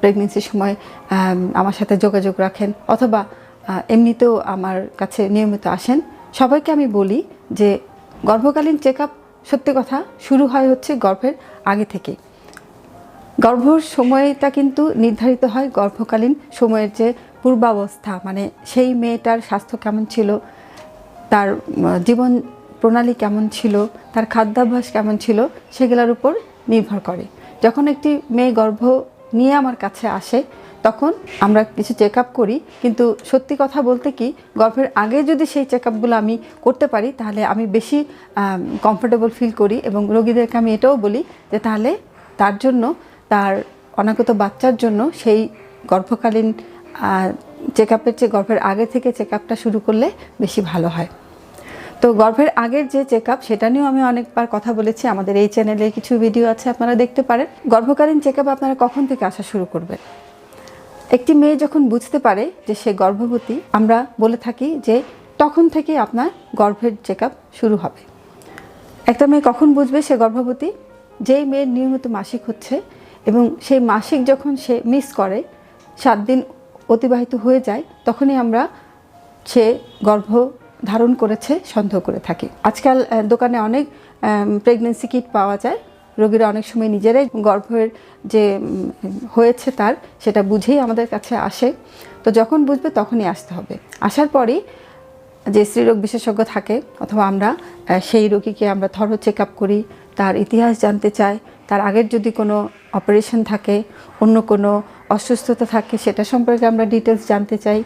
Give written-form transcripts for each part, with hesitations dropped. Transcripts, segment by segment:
প্রেগনেন্সির সময় আমার সাথে যোগাযোগ রাখেন অথবা এমনিতেও আমার কাছে নিয়মিত আসেন, সবাইকে আমি বলি যে গর্ভকালীন চেক আপ সত্যি কথা শুরু হয় হচ্ছে গর্ভের আগে থেকে। গর্ভর সময়টা কিন্তু নির্ধারিত হয় গর্ভকালীন সময়ের যে পূর্বাবস্থা, মানে সেই মেয়েটার স্বাস্থ্য কেমন ছিল, তার জীবন প্রণালী কেমন ছিল, তার খাদ্যাভ্যাস কেমন ছিল, সেগুলোর উপর নির্ভর করে। যখন একটি মেয়ে গর্ভ নিয়ে আমার কাছে আসে তখন আমরা কিছু চেক আপ করি, কিন্তু সত্যি কথা বলতে কি গর্ভের আগে যদি সেই চেক আপগুলো আমি করতে পারি তাহলে আমি বেশি কমফোর্টেবল ফিল করি, এবং রোগীদেরকে আমি এটাও বলি যে তাহলে তার জন্য, তার অনাগত বাচ্চার জন্য সেই গর্ভকালীন চেক আপের চেয়ে গর্ভের আগে থেকে চেক আপটা শুরু করলে বেশি ভালো হয়। তো গর্ভের আগের যে চেক আপ সেটা নিয়েও আমি অনেকবার কথা বলেছি, আমাদের এই চ্যানেলে কিছু ভিডিও আছে, আপনারা দেখতে পারেন। গর্ভকালীন চেক আপ আপনারা কখন থেকে আসা শুরু করবেন? একটি মেয়ে যখন বুঝতে পারে যে সে গর্ভবতী, আমরা বলে থাকি যে তখন থেকে আপনার গর্ভের চেক আপ শুরু হবে। একটা মেয়ে কখন বুঝবে সে গর্ভবতী? যেই মেয়ের নিয়মিত মাসিক হচ্ছে এবং সেই মাসিক যখন সে মিস করে, 7 দিন অতিবাহিত হয়ে যায়, তখনই আমরা সে গর্ভ ধারণ করেছে সন্দেহ করে থাকি। আজকাল দোকানে অনেক প্রেগনেন্সি কিট পাওয়া যায়, রোগীরা অনেক সময় নিজেরাই গর্ভের যে হয়েছে তার সেটা বুঝেই আমাদের কাছে আসে। তো যখন বুঝবে তখনই আসতে হবে। আসার পরই যে স্ত্রীরোগ বিশেষজ্ঞ থাকে অথবা আমরা সেই রোগীকে আমরা থরো চেক আপ করি, তার ইতিহাস জানতে চাই, তার আগের যদি কোনো অপারেশন থাকে, অন্য কোনো অসুস্থতা থাকে সেটা সম্পর্কে আমরা ডিটেলস জানতে চাই।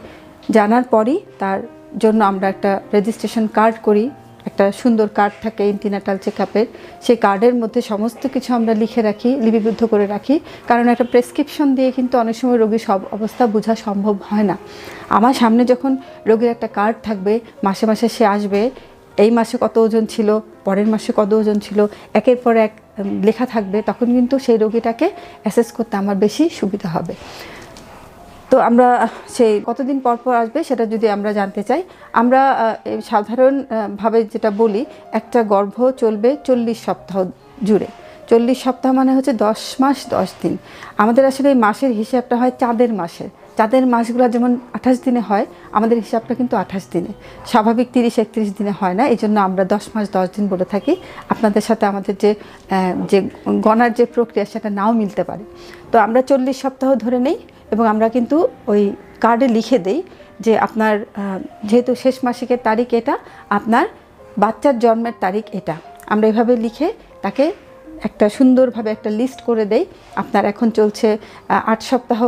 জানার পরই তার জন্য আমরা একটা রেজিস্ট্রেশন কার্ড করি, একটা সুন্দর কার্ড থাকে এন্টিনাটাল চেক আপের। সেই কার্ডের মধ্যে সমস্ত কিছু আমরা লিখে রাখি, লিপিবদ্ধ করে রাখি, কারণ একটা প্রেসক্রিপশন দিয়ে কিন্তু অনেক সময় রোগীর সব অবস্থা বোঝা সম্ভব হয় না। আমার সামনে যখন রোগীর একটা কার্ড থাকবে, মাসে মাসে সে আসবে, এই মাসে কত ওজন ছিল, পরের মাসে কত ওজন ছিল, একের পর এক লেখা থাকবে, তখন কিন্তু সেই রোগীটাকে অ্যাসেস করতে আমার বেশি সুবিধা হবে। তো আমরা সেই কতদিন পর পর আসবে সেটা যদি আমরা জানতে চাই, আমরা সাধারণভাবে যেটা বলি, একটা গর্ভ চলবে 40 সপ্তাহ জুড়ে। 40 সপ্তাহ মানে হচ্ছে 10 মাস 10 দিন। আমাদের আসলে এই মাসের হিসাবটা হয় চাঁদের মাসের। চাঁদের মাসগুলো যেমন 28 দিনে হয়, আমাদের হিসাবটা কিন্তু 28 দিনে, স্বাভাবিক 30-31 দিনে হয় না। এই জন্য আমরা 10 মাস 10 দিন বলে থাকি। আপনাদের সাথে আমাদের যে গণার যে প্রক্রিয়া সেটা নাও মিলতে পারে। তো আমরা 40 সপ্তাহ ধরে নেই এবং আমরা কিন্তু ওই কার্ডে লিখে দেই যে আপনার যেহেতু শেষ মাসিকের তারিখ এটা, আপনার বাচ্চার জন্মের তারিখ এটা। আমরা এভাবে লিখে তাকে একটা সুন্দরভাবে একটা লিস্ট করে দেই। আপনার এখন চলছে 8 সপ্তাহ,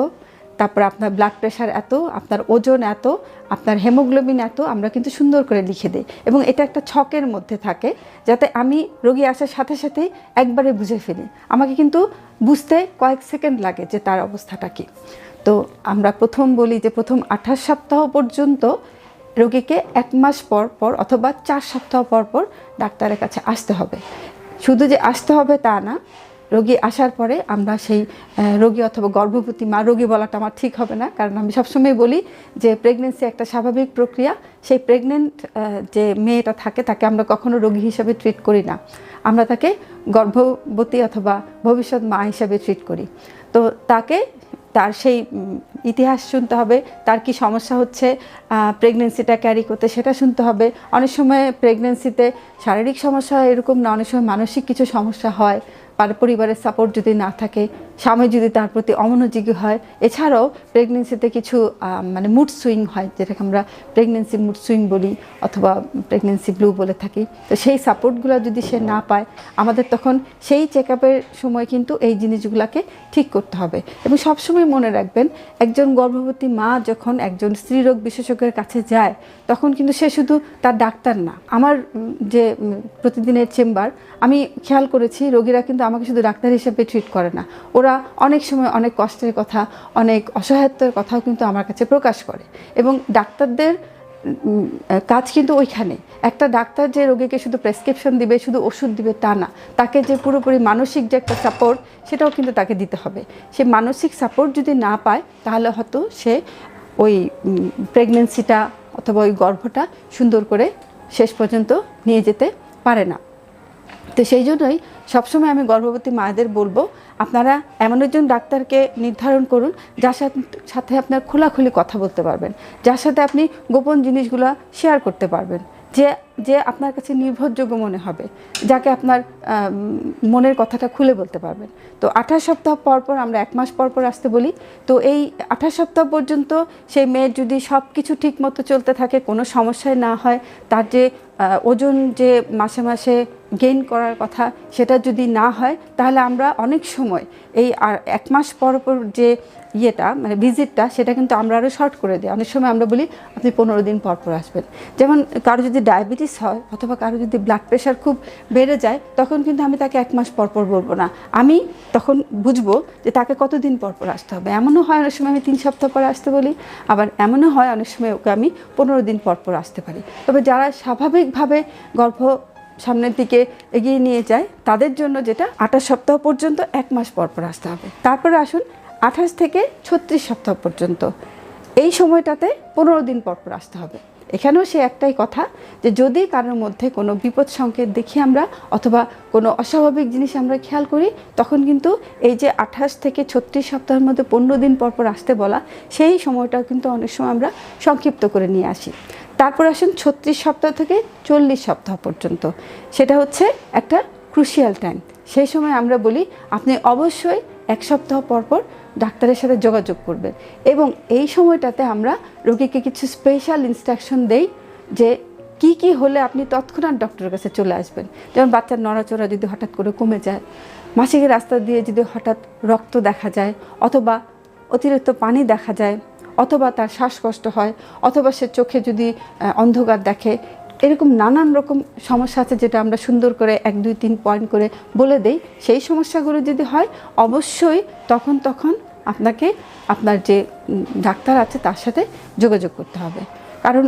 তারপর আপনার ব্লাড প্রেশার এত, আপনার ওজন এত, আপনার হেমোগ্লোবিন এত, আমরা কিন্তু সুন্দর করে লিখে দিই। এবং এটা একটা ছকের মধ্যে থাকে যাতে আমি রোগী আসার সাথে সাথেই একবারে বুঝে ফেলি। আমাকে কিন্তু বুঝতে কয়েক সেকেন্ড লাগে যে তার অবস্থাটা কী। তো আমরা প্রথম বলি যে প্রথম 28 সপ্তাহ পর্যন্ত রোগীকে 1 মাস পর পর অথবা 4 সপ্তাহ পর পর ডাক্তারের কাছে আসতে হবে। শুধু যে আসতে হবে তা না, রোগী আসার পরে আমরা সেই রোগী অথবা গর্ভবতী মা, রোগী বলাটা আমার ঠিক হবে না, কারণ আমি সবসময় বলি যে প্রেগনেন্সি একটা স্বাভাবিক প্রক্রিয়া। সেই প্রেগনেন্ট যে মেয়েটা থাকে তাকে আমরা কখনো রোগী হিসাবে ট্রিট করি না, আমরা তাকে গর্ভবতী অথবা ভবিষ্যৎ মা হিসাবে ট্রিট করি। তো তাকে তার সেই ইতিহাস শুনতে হবে, তার কি সমস্যা হচ্ছে প্রেগনেন্সিটা ক্যারি করতে সেটা শুনতে হবে। অনেক সময় প্রেগনেন্সিতে শারীরিক সমস্যা হয় এরকম না, অনেক সময় মানসিক কিছু সমস্যা হয়, পরিবারের সাপোর্ট যদি না থাকে, স্বামী যদি তার প্রতি অমনোযোগী হয়। এছাড়াও প্রেগনেন্সিতে কিছু মানে মুড সুইং হয়, যেটাকে আমরা প্রেগনেন্সি মুড সুইং বলি অথবা প্রেগনেন্সি ব্লু বলে থাকি। তো সেই সাপোর্টগুলো যদি সে না পায়, আমাদের তখন সেই চেক আপের সময় কিন্তু এই জিনিসগুলোকে ঠিক করতে হবে। এবং সবসময় মনে রাখবেন, একজন গর্ভবতী মা যখন একজন স্ত্রীরোগ বিশেষজ্ঞের কাছে যায় তখন কিন্তু সে শুধু তার ডাক্তার না। আমার যে প্রতিদিনের চেম্বার, আমি খেয়াল করেছি রোগীরা কিন্তু আমাকে শুধু ডাক্তার হিসেবে ট্রিট করে না, ওরা অনেক সময় অনেক কষ্টের কথা, অনেক অসহায়ত্বের কথাও কিন্তু আমার কাছে প্রকাশ করে। এবং ডাক্তারদের কাজ কিন্তু ওইখানে। একটা ডাক্তার যে রোগীকে শুধু প্রেসক্রিপশন দিবে, শুধু ওষুধ দিবে তা না, তাকে যে পুরোপুরি মানসিক যে একটা সাপোর্ট সেটাও কিন্তু তাকে দিতে হবে। সে মানসিক সাপোর্ট যদি না পায় তাহলে হয়তো সে ওই প্রেগনেন্সিটা অথবা ওই গর্ভটা সুন্দর করে শেষ পর্যন্ত নিয়ে যেতে পারে না। তো সেই জন্যই সবসময় আমি গর্ভবতী মায়েদের বলবো, আপনারা এমন একজন ডাক্তারকে নির্ধারণ করুন যার সাথে আপনার খোলাখুলি কথা বলতে পারবেন, যার সাথে আপনি গোপন জিনিসগুলো শেয়ার করতে পারবেন, যে যে আপনার কাছে নির্ভরযোগ্য মনে হবে, যাকে আপনার মনের কথাটা খুলে বলতে পারবেন। তো 28 সপ্তাহ পর পর আমরা 1 মাস পর পর আসতে বলি। তো এই 28 সপ্তাহ পর্যন্ত সেই মেয়ের যদি সব কিছু ঠিক মতো চলতে থাকে, কোনো সমস্যায় না হয়, তার যে ওজন যে মাসে মাসে গেইন করার কথা সেটা যদি না হয়, তাহলে আমরা অনেক সময় এই 1 মাস পর পর যে মানে ভিজিটটা, সেটা কিন্তু আমরা আরও শর্ট করে দিই। অনেক সময় আমরা বলি আপনি 15 দিন পর পর আসবেন। যেমন কারো যদি ডায়াবেটিস হয় অথবা কারো যদি ব্লাড প্রেশার খুব বেড়ে যায়, তখন কিন্তু আমি তাকে 1 মাস পর পর বলবো না, আমি তখন বুঝবো যে তাকে কতদিন পর পর আসতে হবে। এমনও হয় অনেক সময় আমি 3 সপ্তাহ পরে আসতে বলি, আবার এমনও হয় অনেক সময় ওকে আমি 15 দিন পর পর আসতে পারি। তবে যারা স্বাভাবিকভাবে সামনের দিকে এগিয়ে নিয়ে যায়, তাদের জন্য যেটা 28 সপ্তাহ পর্যন্ত 1 মাস পর পর আসতে হবে। তারপরে আসুন 28 থেকে 36 সপ্তাহ পর্যন্ত, এই সময়টাতে 15 দিন পর পর আসতে হবে। এখানেও সে একটাই কথা, যে যদি কারোর মধ্যে কোনো বিপদ সংকেত দেখি আমরা, অথবা কোনো অস্বাভাবিক জিনিস আমরা খেয়াল করি, তখন কিন্তু এই যে 28 থেকে 36 সপ্তাহের মধ্যে 15 দিন পর পর আসতে বলা, সেই সময়টা কিন্তু অনেক সময় আমরা সংক্ষিপ্ত করে নিয়ে আসি। তারপর আসুন 36 সপ্তাহ থেকে 40 সপ্তাহ পর্যন্ত, সেটা হচ্ছে একটা ক্রুশিয়াল টাইম। সেই সময় আমরা বলি আপনি অবশ্যই 1 সপ্তাহ পর পর ডাক্তারের সাথে যোগাযোগ করবেন, এবং এই সময়টাতে আমরা রোগীকে কিছু স্পেশাল ইনস্ট্রাকশন দেই যে কি কি হলে আপনি তৎক্ষণাৎ ডক্টরের কাছে চলে আসবেন। যেমন বাচ্চার নড়াচড়া যদি হঠাৎ করে কমে যায়, মাসিকের রাস্তা দিয়ে যদি হঠাৎ রক্ত দেখা যায়, অথবা অতিরিক্ত পানি দেখা যায়, অথবা তার শ্বাসকষ্ট হয়, অথবা সে চোখে যদি অন্ধকার দেখে, এরকম নানান রকম সমস্যা আছে যেটা আমরা সুন্দর করে 1, 2, 3 পয়েন্ট করে বলে দেই। সেই সমস্যাগুলো যদি হয়, অবশ্যই তখন আপনাকে আপনার যে ডাক্তার আছে তার সাথে যোগাযোগ করতে হবে। কারণ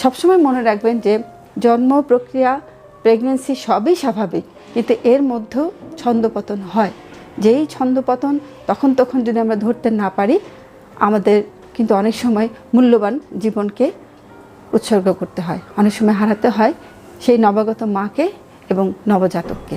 সবসময় মনে রাখবেন যে জন্ম প্রক্রিয়া, প্রেগনেন্সি সবই স্বাভাবিক, কিন্তু এর মধ্যেও ছন্দপতন হয়। যেই ছন্দপতন তখন যদি আমরা ধরতে না পারি, আমাদের কিন্তু অনেক সময় মূল্যবান জীবনকে উৎসর্গ করতে হয়, অনেক সময় হারাতে হয় সেই নবাগত মাকে এবং নবজাতককে।